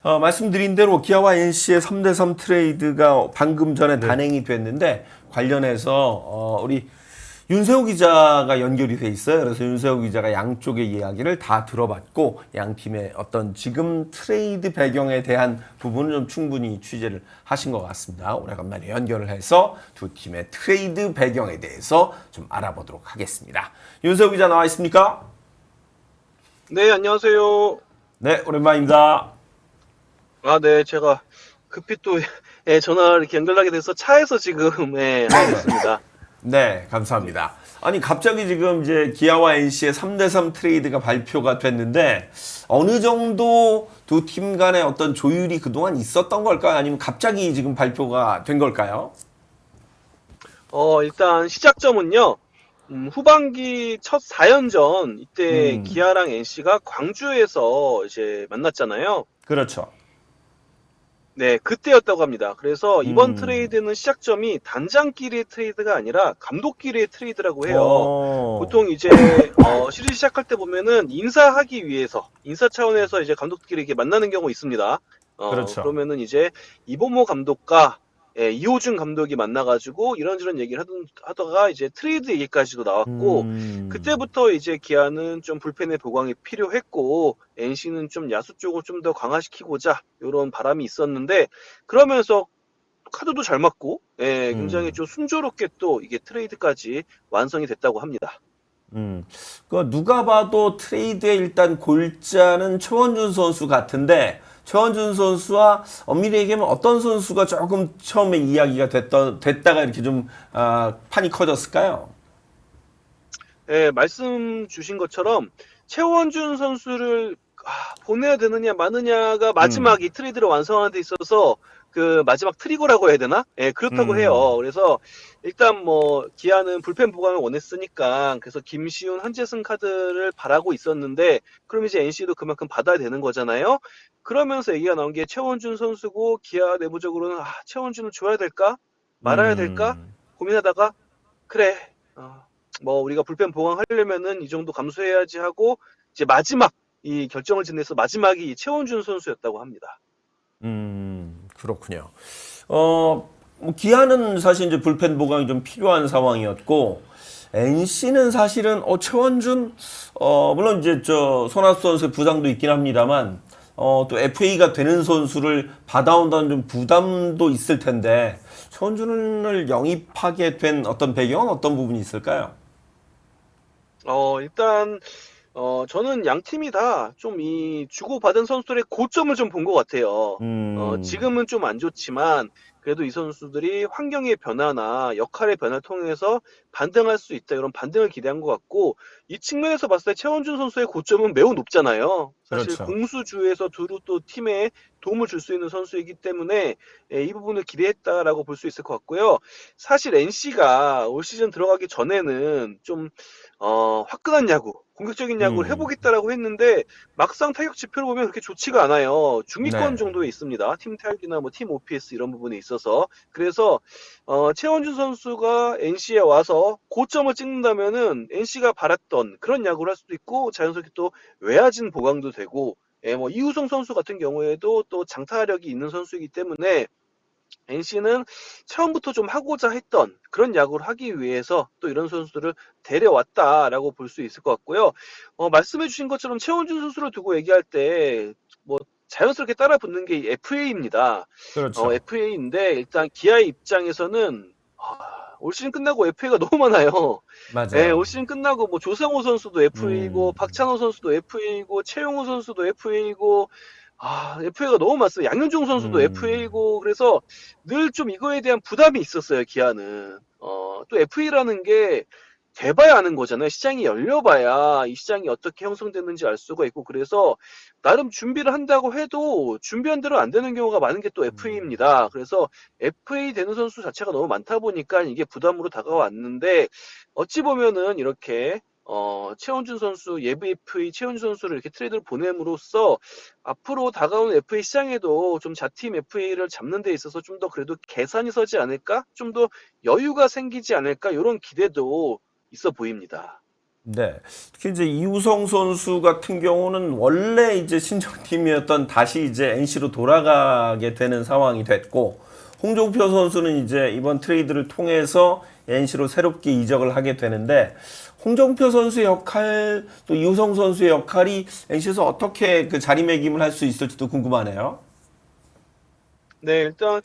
말씀드린 대로 기아와 NC의 3대3 트레이드가 방금 전에 단행이 됐는데 관련해서 우리 윤세호 기자가 연결이 돼 있어요. 그래서 윤세호 기자가 양쪽의 이야기를 다 들어봤고 양 팀의 어떤 지금 트레이드 배경에 대한 부분을 좀 충분히 취재를 하신 것 같습니다. 오래간만에 연결을 해서 두 팀의 트레이드 배경에 대해서 좀 알아보도록 하겠습니다. 윤세호 기자 나와 있습니까? 네, 안녕하세요. 네, 오랜만입니다. 네, 제가 급히 또 전화를 이렇게 연결하게 돼서 차에서 지금 하고 있습니다. 네, 감사합니다. 아니, 갑자기 지금 이제 기아와 NC의 3대3 트레이드가 발표가 됐는데, 어느 정도 두 팀 간의 어떤 조율이 그동안 있었던 걸까요? 아니면 갑자기 지금 발표가 된 걸까요? 일단 시작점은요, 후반기 첫 4연전, 이때 음, 기아랑 NC가 광주에서 이제 만났잖아요. 그렇죠. 네, 그때였다고 합니다. 그래서 이번 음, 트레이드는 시작점이 단장끼리의 트레이드가 아니라 감독끼리의 트레이드라고 해요. 어, 보통 이제 시리즈 시작할 때 보면은 인사하기 위해서 인사 차원에서 이제 감독끼리 이렇게 만나는 경우 있습니다. 그렇죠. 그러면은 이제 이범호 감독과 이호준 감독이 만나가지고 이런저런 얘기를 하다가 이제 트레이드 얘기까지도 나왔고, 음, 그때부터 이제 기아는 좀 불펜의 보강이 필요했고 NC는 좀 야수 쪽을 좀 더 강화시키고자 이런 바람이 있었는데, 그러면서 카드도 잘 맞고 굉장히 음, 좀 순조롭게 또 이게 트레이드까지 완성이 됐다고 합니다. 음. 그 누가 봐도 트레이드의 일단 골자는 최원준 선수 같은데 최원준 선수와 엄밀히 얘기하면 어떤 선수가 조금 처음에 이야기가 됐다가 이렇게 좀 판이 커졌을까요? 말씀 주신 것처럼 최원준 선수를 보내야 되느냐 마느냐가 음, 마지막 이 트레이드를 완성하는 데 있어서 그 마지막 트리거라고 해야 되나? 그렇다고 해요. 음, 그래서 일단 뭐 기아는 불펜 보강을 원했으니까 그래서 김시훈, 한재승 카드를 바라고 있었는데, 그럼 이제 NC도 그만큼 받아야 되는 거잖아요. 그러면서 얘기가 나온 게 최원준 선수고, 기아 내부적으로는 최원준을 줘야 될까? 말아야 될까? 음, 고민하다가 그래. 뭐 우리가 불펜 보강하려면은 이 정도 감수해야지 하고 이제 마지막 이 결정을 짓내서 마지막이 이 최원준 선수였다고 합니다. 그렇군요. 뭐 기아는 사실 이제 불펜 보강이 좀 필요한 상황이었고, NC는 사실은, 최원준, 물론 이제 손아섭 선수의 부상도 있긴 합니다만, 또 FA가 되는 선수를 받아온다는 좀 부담도 있을 텐데, 최원준을 영입하게 된 어떤 배경은 어떤 부분이 있을까요? 일단 저는 양 팀이 다 좀 이 주고받은 선수들의 고점을 좀 본 것 같아요. 음, 지금은 좀 안 좋지만 그래도 이 선수들이 환경의 변화나 역할의 변화를 통해서 반등할 수 있다, 이런 반등을 기대한 것 같고, 이 측면에서 봤을 때 최원준 선수의 고점은 매우 높잖아요. 사실 그렇죠. 공수주에서 두루 또 팀에 도움을 줄 수 있는 선수이기 때문에 이 부분을 기대했다라고 볼 수 있을 것 같고요. 사실 NC가 올 시즌 들어가기 전에는 좀 화끈한 야구, 공격적인 야구를 음, 해보겠다라고 했는데 막상 타격 지표를 보면 그렇게 좋지가 않아요. 중위권 네. 정도에 있습니다. 팀 타격이나 뭐 팀 OPS 이런 부분에 있어서. 그래서 최원준 선수가 NC에 와서 고점을 찍는다면은 NC가 바랐던 그런 야구를 할 수도 있고, 자연스럽게 또 외야진 보강도 되고, 뭐 이우성 선수 같은 경우에도 또 장타력이 있는 선수이기 때문에 NC는 처음부터 좀 하고자 했던 그런 야구를 하기 위해서 또 이런 선수들을 데려왔다라고 볼 수 있을 것 같고요. 말씀해주신 것처럼 최원준 선수를 두고 얘기할 때 뭐 자연스럽게 따라 붙는 게 FA입니다. 그렇죠. FA인데 일단 기아의 입장에서는 올 시즌 끝나고 FA가 너무 많아요. 올 맞아요. 시즌 끝나고 뭐 조상우 선수도 FA이고, 음, 박찬호 선수도 FA이고, 최용우 선수도 FA이고, FA가 너무 많습니다. 양현종 선수도 음, FA고, 그래서 늘 좀 이거에 대한 부담이 있었어요, 기아는. 또 FA라는 게 돼봐야 아는 거잖아요. 시장이 열려봐야 이 시장이 어떻게 형성됐는지 알 수가 있고, 그래서 나름 준비를 한다고 해도 준비한 대로 안 되는 경우가 많은 게 또 FA입니다. 그래서 FA 되는 선수 자체가 너무 많다 보니까 이게 부담으로 다가왔는데, 어찌 보면은 이렇게 최원준 선수, 예비 FA 최원준 선수를 이렇게 트레이드를 보냄으로써 앞으로 다가오는 FA 시장에도 좀 자팀 FA를 잡는 데 있어서 좀 더 그래도 계산이 서지 않을까? 좀 더 여유가 생기지 않을까? 이런 기대도 있어 보입니다. 네. 특히 이제 이우성 선수 같은 경우는 원래 이제 신정팀이었던 다시 이제 NC로 돌아가게 되는 상황이 됐고, 홍종표 선수는 이제 이번 트레이드를 통해서 NC로 새롭게 이적을 하게 되는데, 홍종표 선수의 역할, 또 이우성 선수의 역할이 NC에서 어떻게 그 자리매김을 할 수 있을지도 궁금하네요. 네, 일단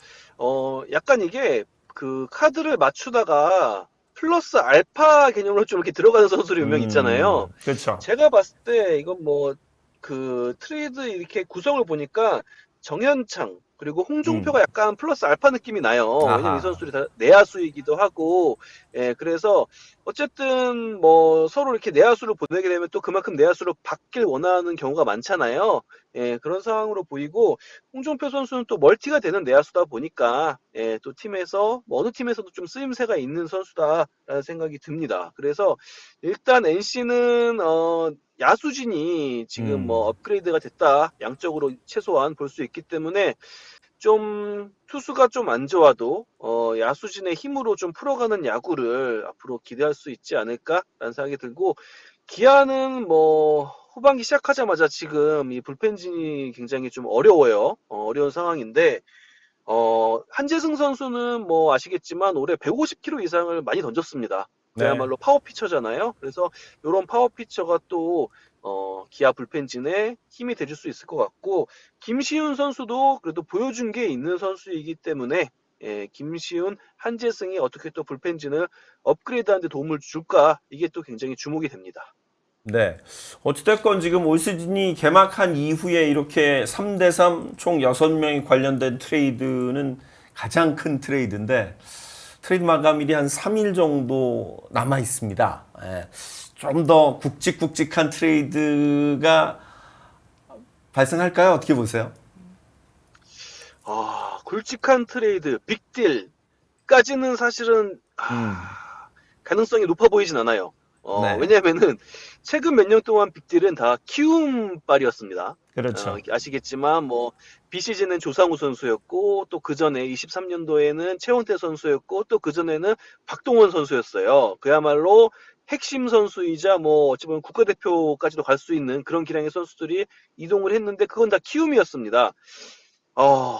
약간 이게 그 카드를 맞추다가 플러스 알파 개념으로 좀 이렇게 들어가는 선수들이 몇 명 있잖아요. 그렇죠. 제가 봤을 때 이건 뭐 그 트레이드 이렇게 구성을 보니까 정현창 그리고 홍종표가 약간 플러스 알파 느낌이 나요. 왜냐면 이 아하. 선수들이 다 내야수이기도 하고, 예, 그래서 어쨌든 뭐 서로 이렇게 내야수를 보내게 되면 또 그만큼 내야수로 받길 원하는 경우가 많잖아요. 예, 그런 상황으로 보이고 홍종표 선수는 또 멀티가 되는 내야수다 보니까 예, 또 팀에서 뭐 어느 팀에서도 좀 쓰임새가 있는 선수다라는 생각이 듭니다. 그래서 일단 NC는 야수진이 지금 뭐 업그레이드가 됐다. 양적으로 최소한 볼 수 있기 때문에 좀 투수가 좀 안 좋아도 야수진의 힘으로 좀 풀어가는 야구를 앞으로 기대할 수 있지 않을까라는 생각이 들고 기아는 뭐 후반기 시작하자마자 지금 이 불펜진이 굉장히 좀 어려워요. 어려운 상황인데 한재승 선수는 뭐 아시겠지만 올해 150km 이상을 많이 던졌습니다. 네. 그야말로 파워 피처잖아요. 그래서 이런 파워 피처가 또 기아 불펜진에 힘이 돼줄 수 있을 것 같고 김시훈 선수도 그래도 보여준 게 있는 선수이기 때문에 예, 김시훈, 한재승이 어떻게 또 불펜진을 업그레이드하는 데 도움을 줄까 이게 또 굉장히 주목이 됩니다. 네. 어찌됐건 지금 올 시즌이 개막한 이후에 이렇게 3대3 총 6명이 관련된 트레이드는 가장 큰 트레이드인데, 트레이드 마감일이 한 3일 정도 남아 있습니다. 좀 더 굵직굵직한 트레이드가 발생할까요? 어떻게 보세요? 굵직한 트레이드, 빅딜까지는 사실은 가능성이 높아 보이진 않아요. 네. 왜냐면은 최근 몇 년 동안 빅딜은 다 키움발이었습니다. 그렇죠. 아시겠지만 뭐 비시즌은 조상우 선수였고 또 그 전에 23년도에는 최원태 선수였고 또 그 전에는 박동원 선수였어요. 그야말로 핵심 선수이자 뭐 어찌 보면 국가대표까지도 갈 수 있는 그런 기량의 선수들이 이동을 했는데 그건 다 키움이었습니다. 어,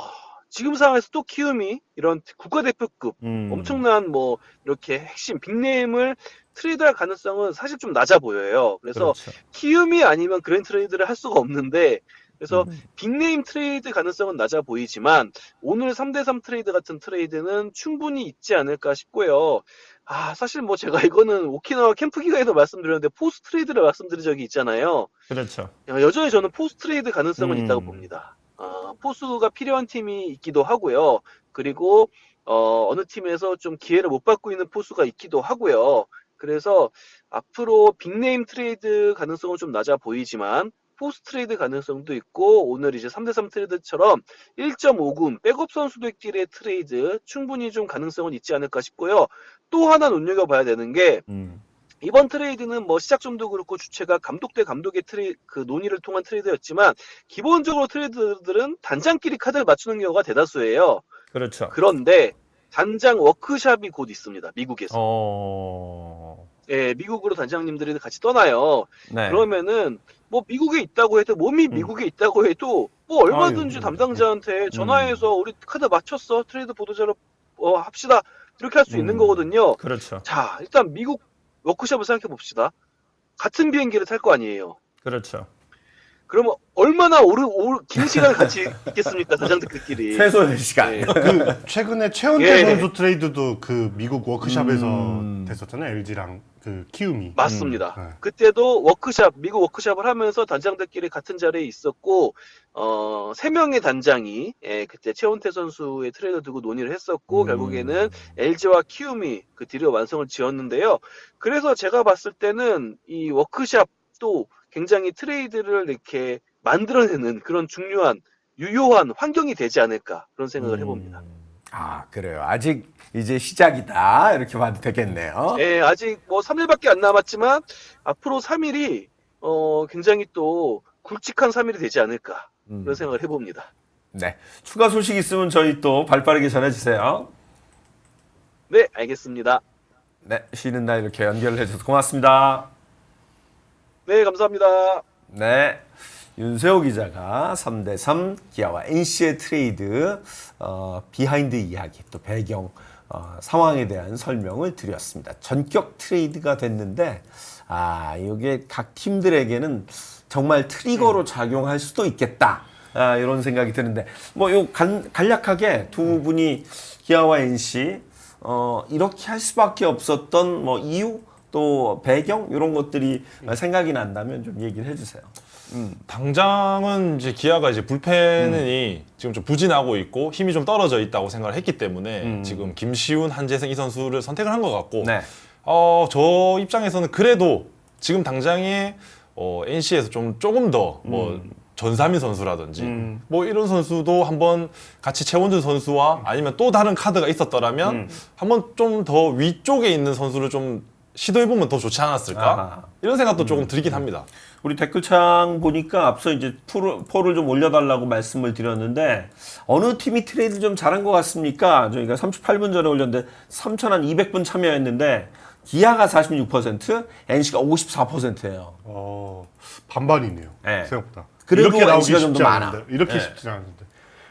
지금 상황에서 또 키움이 이런 국가대표급 엄청난 뭐 이렇게 핵심 빅네임을 트레이드할 가능성은 사실 좀 낮아 보여요. 그래서 그렇죠. 키움이 아니면 그랜 트레이드를 할 수가 없는데 그래서 빅네임 트레이드 가능성은 낮아 보이지만 오늘 3대3 트레이드 같은 트레이드는 충분히 있지 않을까 싶고요. 사실 뭐 제가 이거는 오키나와 캠프 기간에도 말씀드렸는데 포스트 트레이드를 말씀드린 적이 있잖아요. 그렇죠. 여전히 저는 포스트 트레이드 가능성은 있다고 봅니다. 포수가 필요한 팀이 있기도 하고요. 그리고 어느 팀에서 좀 기회를 못 받고 있는 포수가 있기도 하고요. 그래서 앞으로 빅네임 트레이드 가능성은 좀 낮아 보이지만 포스트 트레이드 가능성도 있고 오늘 이제 3대3 트레이드처럼 1.5군 백업 선수들끼리의 트레이드 충분히 좀 가능성은 있지 않을까 싶고요. 또 하나 눈여겨봐야 되는 게 이번 트레이드는 뭐 시작점도 그렇고 주체가 감독 대 감독의 그 논의를 통한 트레이드였지만 기본적으로 트레이드들은 단장끼리 카드를 맞추는 경우가 대다수예요. 그렇죠. 그런데 단장 워크샵이 곧 있습니다. 미국에서. 어, 예, 미국으로 단장님들이 같이 떠나요. 네. 그러면은 뭐 미국에 있다고 해도 몸이 미국에 있다고 해도 뭐 얼마든지 아유, 담당자한테 전화해서 우리 카드 맞췄어 트레이드 보도자료 합시다 이렇게 할 수 있는 거거든요. 그렇죠. 자, 일단 미국 워크숍을 생각해 봅시다. 같은 비행기를 탈 거 아니에요. 그렇죠. 그러면 얼마나 긴 시간을 같이 있겠습니까, 단장들끼리. 최소의 시간. 예. 그 최근에 최원태 예. 선수 트레이드도 그 미국 워크샵에서 됐었잖아요. LG랑 그 키움이. 맞습니다. 네. 그때도 미국 워크샵을 하면서 단장들끼리 같은 자리에 있었고, 3명의 단장이, 예, 그때 최원태 선수의 트레이드 두고 논의를 했었고, 결국에는 LG와 키움이 그 딜을 완성을 지었는데요. 그래서 제가 봤을 때는 이 워크샵도 굉장히 트레이드를 이렇게 만들어내는 그런 중요한, 유효한 환경이 되지 않을까, 그런 생각을 해봅니다. 그래요. 아직 이제 시작이다. 이렇게 봐도 되겠네요. 예, 아직 뭐 3일밖에 안 남았지만 앞으로 3일이 굉장히 또 굵직한 3일이 되지 않을까 그런 생각을 해봅니다. 네. 추가 소식 있으면 저희 또 발빠르게 전해주세요. 네, 알겠습니다. 네. 쉬는 날 이렇게 연결을 해주셔서 고맙습니다. 네, 감사합니다. 네. 윤세호 기자가 3대3 기아와 NC의 트레이드 비하인드 이야기 또 배경 상황에 대한 설명을 드렸습니다. 전격 트레이드가 됐는데 이게 각 팀들에게는 정말 트리거로 작용할 수도 있겠다. 이런 생각이 드는데 요 간략하게 두 분이 기아와 NC 이렇게 할 수밖에 없었던 이유 또 배경 이런 것들이 생각이 난다면 좀 얘기를 해주세요. 당장은 이제 기아가 이제 불펜이 지금 좀 부진하고 있고 힘이 좀 떨어져 있다고 생각을 했기 때문에 지금 김시훈, 한재승 이 선수를 선택을 한 것 같고 네. 저 입장에서는 그래도 지금 당장에 NC에서 조금 더 전삼인 선수라든지 이런 선수도 한번 같이 최원준 선수와 아니면 또 다른 카드가 있었더라면 한번 좀 더 위쪽에 있는 선수를 좀 시도해보면 더 좋지 않았을까? 아하. 이런 생각도 조금 들긴 합니다. 우리 댓글창 보니까 앞서 이제 포를 좀 올려달라고 말씀을 드렸는데 어느 팀이 트레이드 좀 잘한 것 같습니까? 저희가 38분 전에 올렸는데 3,200분 참여했는데 기아가 46%, NC가 54%예요. 반반이네요. 네. 생각보다. 그래도 이렇게 나오기 NC가 좀 쉽지 더 않은데. 많아. 이렇게 네. 쉽지 않은데.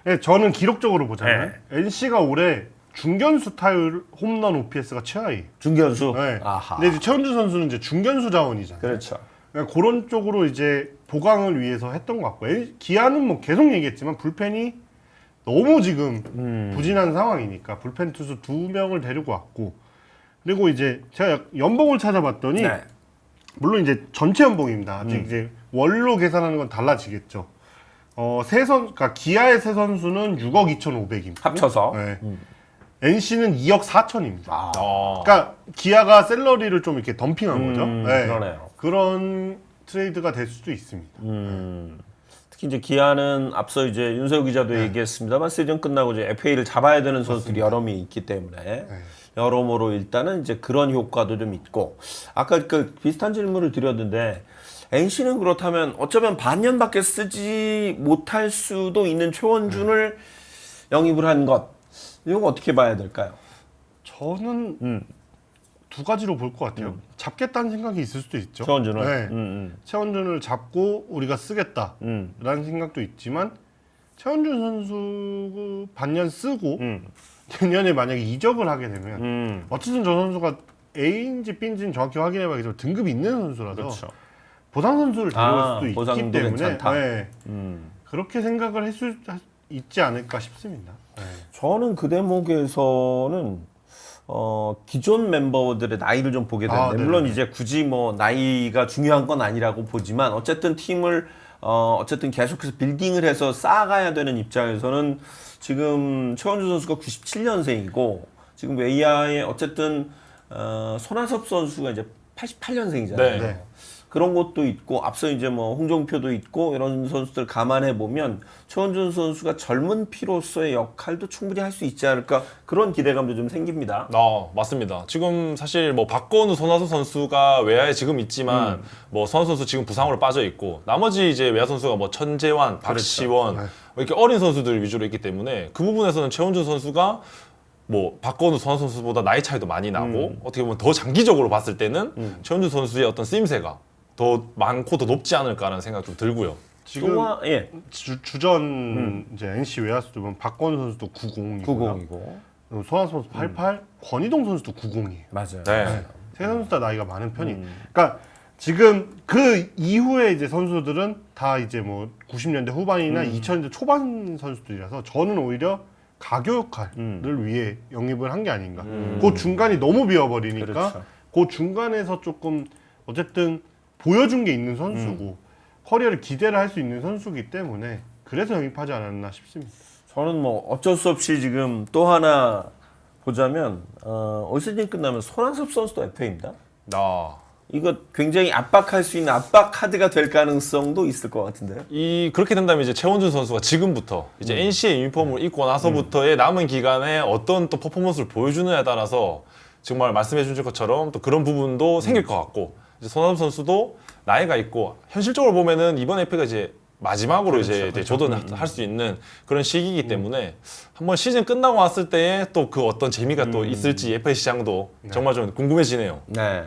네, 저는 기록적으로 보자면 NC가 올해 중견수 타율 홈런 OPS가 최하위. 중견수. 네. 아하. 근데 이제 최원준 선수는 이제 중견수 자원이잖아요. 그렇죠. 그러니까 그런 쪽으로 이제 보강을 위해서 했던 것 같고 기아는 계속 얘기했지만 불펜이 너무 지금 부진한 상황이니까 불펜 투수 2명을 데리고 왔고 그리고 이제 제가 연봉을 찾아봤더니 네. 물론 이제 전체 연봉입니다. 아직 이제 월로 계산하는 건 달라지겠죠. 그러니까 기아의 세 선수는 6억 2,500입니다. 합쳐서. 네. NC는 2억 4천입니다. 어. 그러니까 기아가 샐러리를 좀 이렇게 덤핑한 거죠. 그러네요. 그런 트레이드가 될 수도 있습니다. 특히 이제 기아는 앞서 이제 윤세호 기자도 얘기했습니다만 시즌 끝나고 이제 FA를 잡아야 되는 선수들이 여러 명이 있기 때문에 여러모로 일단은 이제 그런 효과도 좀 있고 아까 그 비슷한 질문을 드렸는데 NC는 그렇다면 어쩌면 반년밖에 쓰지 못할 수도 있는 최원준을 영입을 한 것 이거 어떻게 봐야 될까요? 저는 두 가지로 볼 것 같아요. 잡겠다는 생각이 있을 수도 있죠. 최원준을. 네. 최원준을 잡고 우리가 쓰겠다라는 생각도 있지만 최원준 선수 반년 쓰고 내년에 만약에 이적을 하게 되면 어쨌든 저 선수가 A인지 B인지는 정확히 확인해봐야겠지만 등급이 있는 선수라서 그렇죠. 보상 선수를 데려올 수도 있기 보상도 때문에 괜찮다. 네. 그렇게 생각을 할 수 있지 않을까 싶습니다. 네. 저는 그 대목에서는 기존 멤버들의 나이를 좀 보게 되는데 네네. 물론 이제 굳이 나이가 중요한 건 아니라고 보지만 어쨌든 팀을 어쨌든 계속해서 빌딩을 해서 쌓아가야 되는 입장에서는 지금 최원준 선수가 97년생이고 지금 웨이아의 어쨌든 손아섭 선수가 이제 88년생이잖아요. 네. 그런 것도 있고 앞서 이제 홍종표도 있고 이런 선수들 감안해 보면 최원준 선수가 젊은 피로서의 역할도 충분히 할 수 있지 않을까 그런 기대감도 좀 생깁니다. 맞습니다. 지금 사실 박건우, 손아섭 선수가 외야에 지금 있지만 손아섭 선수 지금 부상으로 빠져 있고 나머지 이제 외야 선수가 천재환, 박시원 이렇게 어린 선수들 위주로 있기 때문에 그 부분에서는 최원준 선수가 박건우, 손아섭 선수보다 나이 차이도 많이 나고 어떻게 보면 더 장기적으로 봤을 때는 최원준 선수의 어떤 쓰임새가 더 많고 더 높지 않을까라는 생각 좀 들고요. 지금 예. 주전 이제 NC 외야수도 보면 박건우 선수도 90이고요. 90이고 손아섭 선수 88, 권희동 선수도 90이에요. 맞아요. 네. 세 선수 다 나이가 많은 편이. 그러니까 지금 그 이후에 이제 선수들은 다 이제 90년대 후반이나 2000년대 초반 선수들이라서 저는 오히려 가교 역할을 위해 영입을 한 게 아닌가. 그 중간이 너무 비어버리니까 그렇죠. 그 중간에서 조금 어쨌든 보여준 게 있는 선수고 커리어를 기대를 할 수 있는 선수이기 때문에 그래서 영입하지 않았나 싶습니다. 저는 어쩔 수 없이 지금 또 하나 보자면 올 시즌 끝나면 손아섭 선수도 FA입니다. 이거 굉장히 압박할 수 있는 압박 카드가 될 가능성도 있을 것 같은데요. 그렇게 된다면 이제 최원준 선수가 지금부터 이제 NC의 유니폼을 입고 나서부터의 남은 기간에 어떤 또 퍼포먼스를 보여주느냐에 따라서 정말 말씀해 주신 것처럼 또 그런 부분도 생길 것 같고 이제 손아섭 선수도 나이가 있고 현실적으로 보면은 이번 FA가 이제 마지막으로 이제 조던할 수 있는 그런 시기이기 때문에 한번 시즌 끝나고 왔을 때에 또 그 어떤 재미가 또 있을지 FA 시장도 정말 좀 궁금해지네요. 네.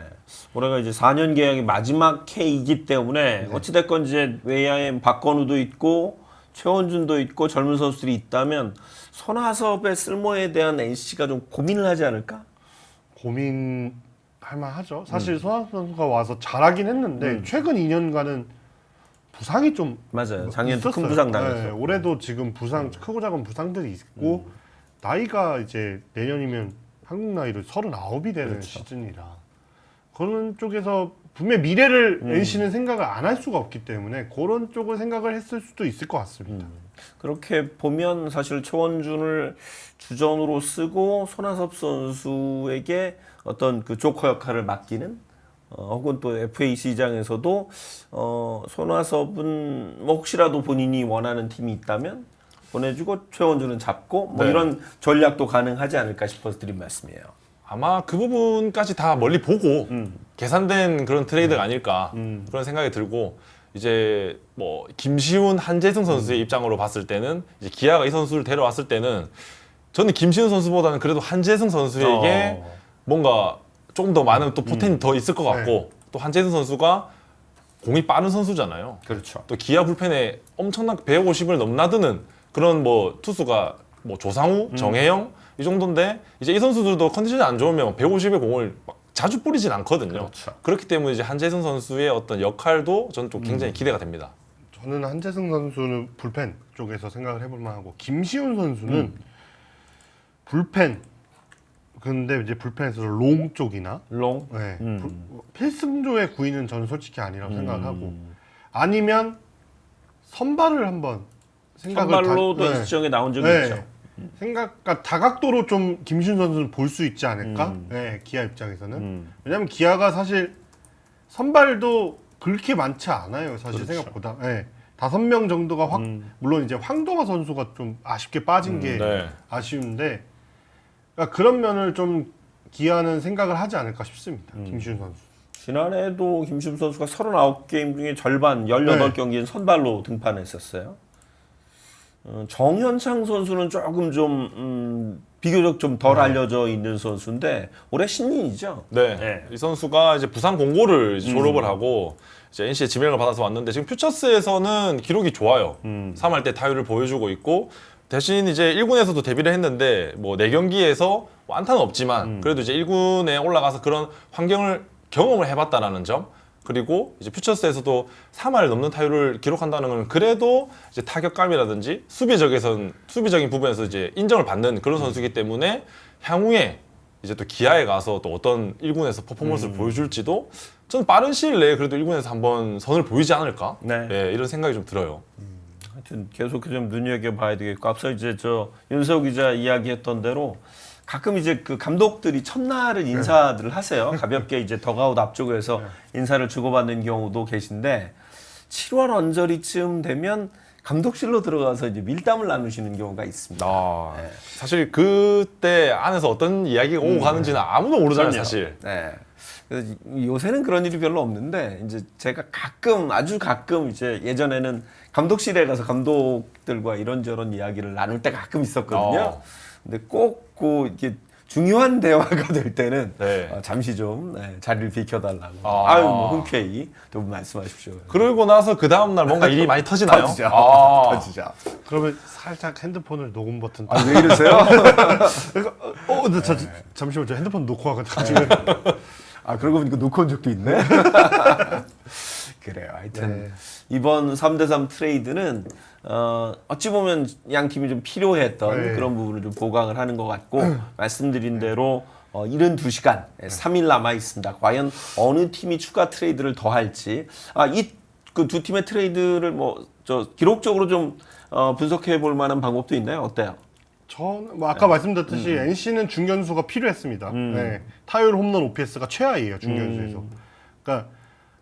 올해가 이제 4년 계약이 마지막 K이기 때문에 어찌됐건 이제 외야에 박건우도 있고 최원준도 있고 젊은 선수들이 있다면 손아섭의 쓸모에 대한 NC가 좀 고민을 하지 않을까? 고민할 만하죠. 사실 손아섭 선수가 와서 잘하긴 했는데 최근 2년간은 부상이 좀 맞아요. 작년 큰 있었어요. 부상 당해서. 네, 올해도 지금 부상 크고 작은 부상들이 있고 나이가 이제 내년이면 한국 나이로 39이 되는 그렇죠. 시즌이라 그런 쪽에서 분명 미래를 NC는 생각을 안 할 수가 없기 때문에 그런 쪽을 생각을 했을 수도 있을 것 같습니다. 그렇게 보면 사실 최원준을 주전으로 쓰고 손아섭 선수에게 어떤 그 조커 역할을 맡기는 혹은 또 FA 시장에서도 손아섭은 뭐 혹시라도 본인이 원하는 팀이 있다면 보내주고 최원준은 잡고 뭐 네. 이런 전략도 가능하지 않을까 싶어서 드린 말씀이에요. 아마 그 부분까지 다 멀리 보고 계산된 그런 트레이드가 아닐까 그런 생각이 들고 이제 뭐 김시훈, 한재승 선수의 입장으로 봤을 때는 이제 기아가 이 선수를 데려왔을 때는 저는 김시훈 선수보다는 그래도 한재승 선수에게 뭔가 조금 더 많은 또 포텐이 더 있을 것 같고 또 한재승 선수가 공이 빠른 선수잖아요. 그렇죠. 또 기아 불펜에 엄청난 150을 넘나드는 그런 뭐 투수가 뭐 조상우, 정혜영 이 정도인데 이제 이 선수들도 컨디션이 안 좋으면 150의 공을 막 자주 뿌리진 않거든요. 그렇죠. 그렇기 때문에 이제 한재승 선수의 어떤 역할도 저는 좀 굉장히 기대가 됩니다. 저는 한재승 선수는 불펜 쪽에서 생각을 해볼 만하고 김시훈 선수는 불펜 근데 이제 불펜에서 롱 쪽이나 롱. 네, 필승조의 구위는 저는 솔직히 아니라고 생각을 하고 아니면 선발을 한번 생각을 선발로도 네. 이 시점에 나온 적이 네. 있죠. 생각과 다각도로 좀 김시훈 선수는 볼 수 있지 않을까? 네, 기아 입장에서는 왜냐하면 기아가 사실 선발도 그렇게 많지 않아요. 사실 그렇죠. 생각보다 네, 5명 정도가 물론 이제 황동화 선수가 좀 아쉽게 빠진 게 네. 아쉬운데 그러니까 그런 면을 좀 기아는 생각을 하지 않을까 싶습니다. 김시훈 선수. 지난해도 김시훈 선수가 39게임 중에 절반 18경기는 선발로 등판했었어요. 정현창 선수는 조금 좀 비교적 좀 덜 알려져 있는 선수인데 올해 신인이죠. 네. 네. 이 선수가 이제 부산 공고를 이제 졸업을 하고 이제 NC의 지명을 받아서 왔는데 지금 퓨처스에서는 기록이 좋아요. 3할 때 타율을 보여주고 있고 대신 이제 1군에서도 데뷔를 했는데 뭐 4경기에서 뭐 안타는 없지만 그래도 이제 1군에 올라가서 그런 환경을 경험을 해봤다라는 점 그리고 이제 퓨처스에서도 3할 넘는 타율을 기록한다는 건 그래도 이제 타격감이라든지 수비적인 부분에서 이제 인정을 받는 그런 선수이기 때문에 향후에 이제 또 기아에 가서 또 어떤 1군에서 퍼포먼스를 보여줄지도 저는 빠른 시일 내에 그래도 1군에서 한번 선을 보이지 않을까? 네. 예, 이런 생각이 좀 들어요. 하여튼 계속 좀 눈여겨봐야 되겠고 앞서 이제 저 윤세호 기자 이야기했던 대로 가끔 이제 그 감독들이 첫날을 인사들을 하세요. 가볍게 이제 덕아웃 앞쪽에서 인사를 주고받는 경우도 계신데 7월 언저리쯤 되면 감독실로 들어가서 이제 밀담을 나누시는 경우가 있습니다. 사실 그때 안에서 어떤 이야기가 오고 가는지는 아무도 모르잖아요, 그럼요. 사실. 네. 그래서 요새는 그런 일이 별로 없는데 이제 제가 가끔 아주 가끔 이제 예전에는 감독실에 가서 감독들과 이런저런 이야기를 나눌 때가 가끔 있었거든요. 근데 꼭 그 이게 중요한 대화가 될 때는 네. 잠시 좀 자리를 비켜달라고. 아. 아유 뭐 흔쾌히 두 분 말씀하십시오. 그러고 나서 그 다음날 뭔가 일이 많이 터지나요? 터지죠. 아. 터지죠. 그러면 살짝 핸드폰을 녹음 버튼 아, 왜 이러세요? 근데 잠시만 저 핸드폰 놓고 와가지고 지금 아 그러고 보니까 놓고 온 적도 있네. 그래요. 하여튼 이번 3대3 트레이드는 어찌 보면 양 팀이 좀 필요했던 그런 부분을 좀 보강을 하는 것 같고 말씀드린 대로 72시간 3일 남아 있습니다. 과연 어느 팀이 추가 트레이드를 더 할지 이 그 두 팀의 트레이드를 뭐 저 기록적으로 좀 분석해 볼 만한 방법도 있나요? 어때요? 전 뭐 아까 말씀드렸듯이 NC는 중견수가 필요했습니다. 네, 타율 홈런 OPS가 최하예요 중견수에서. 그러니까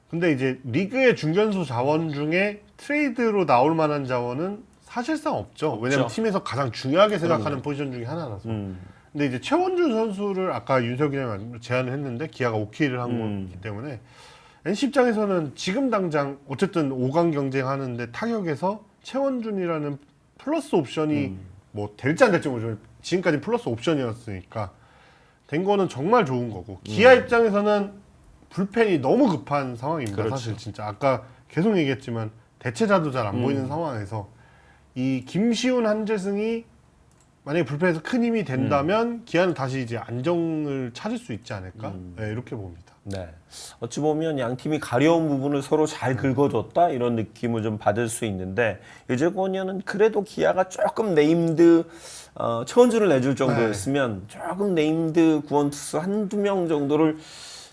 근데 이제 리그의 중견수 자원 중에 트레이드로 나올 만한 자원은 사실상 없죠. 왜냐면 팀에서 가장 중요하게 생각하는 포지션 중에 하나라서. 근데 이제 최원준 선수를 아까 윤석이랑 제안을 했는데 기아가 오케이를 한 거기 때문에 NC 입장에서는 지금 당장 어쨌든 5강 경쟁하는데 타격에서 최원준이라는 플러스 옵션이 뭐 될지 안 될지 모르지만 지금까지 플러스 옵션이었으니까 된 거는 정말 좋은 거고 기아 입장에서는 불펜이 너무 급한 상황입니다. 그렇죠. 사실 진짜 아까 계속 얘기했지만 대체자도 잘 안 보이는 상황에서 이 김시훈 한재승이 만약에 불펜에서 큰 힘이 된다면 기아는 다시 이제 안정을 찾을 수 있지 않을까 네, 이렇게 봅니다. 네. 어찌 보면 양 팀이 가려운 부분을 서로 잘 긁어줬다 이런 느낌을 좀 받을 수 있는데 이제고니아는 그래도 기아가 조금 네임드 최원준을 내줄 정도였으면 조금 네임드 구원투수 한두 명 정도를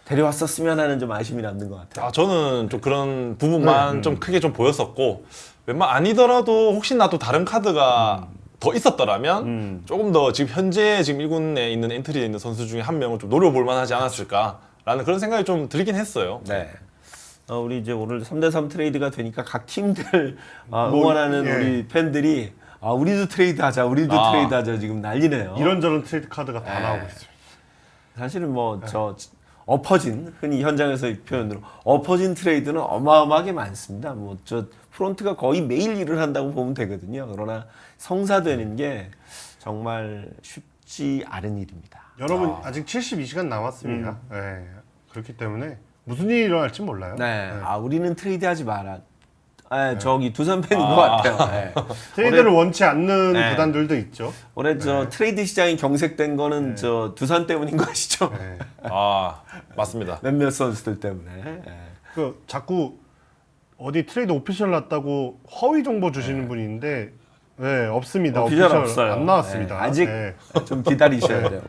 데려왔었으면 하는 좀 아쉬움이 남는 것 같아요. 저는 좀 그런 부분만 좀 크게 좀 보였었고 웬만 아니더라도 혹시나 또 다른 카드가 더 있었더라면 조금 더 지금 현재 지금 1군에 있는 엔트리에 있는 선수 중에 한 명을 좀 노려볼 만하지 않았을까라는 그런 생각이 좀 들긴 했어요. 네. 우리 이제 오늘 3대3 트레이드가 되니까 각 팀들 응원하는 예. 우리 팬들이 우리도 트레이드하자, 우리도 트레이드하자 지금 난리네요. 이런저런 트레이드 카드가 다 네. 나오고 있습니다. 사실은 뭐 저 엎어진 흔히 현장에서 이 표현으로 엎어진 트레이드는 어마어마하게 많습니다. 뭐 저 프론트가 거의 매일 일을 한다고 보면 되거든요. 그러나 성사되는 게 정말 쉽지 않은 일입니다. 여러분 아직 72시간 남았습니다. 네. 그렇기 때문에 무슨 일이 일어날지 몰라요. 네, 우리는 트레이드하지 마라. 저기 두산 팬인 것 같아요. 네. 트레이드를 원치 않는 네. 구단들도 있죠. 올해 저 트레이드 시장이 경색된 거는 저 두산 때문인 것이죠. 네. 맞습니다. 몇몇 선수들 때문에. 네. 그 자꾸 어디 트레이드 오피셜 났다고 허위 정보 주시는 분이 있는데 네, 없습니다. 오피셜 없어요. 안 나왔습니다. 네, 아직 네. 좀 기다리셔야 돼요.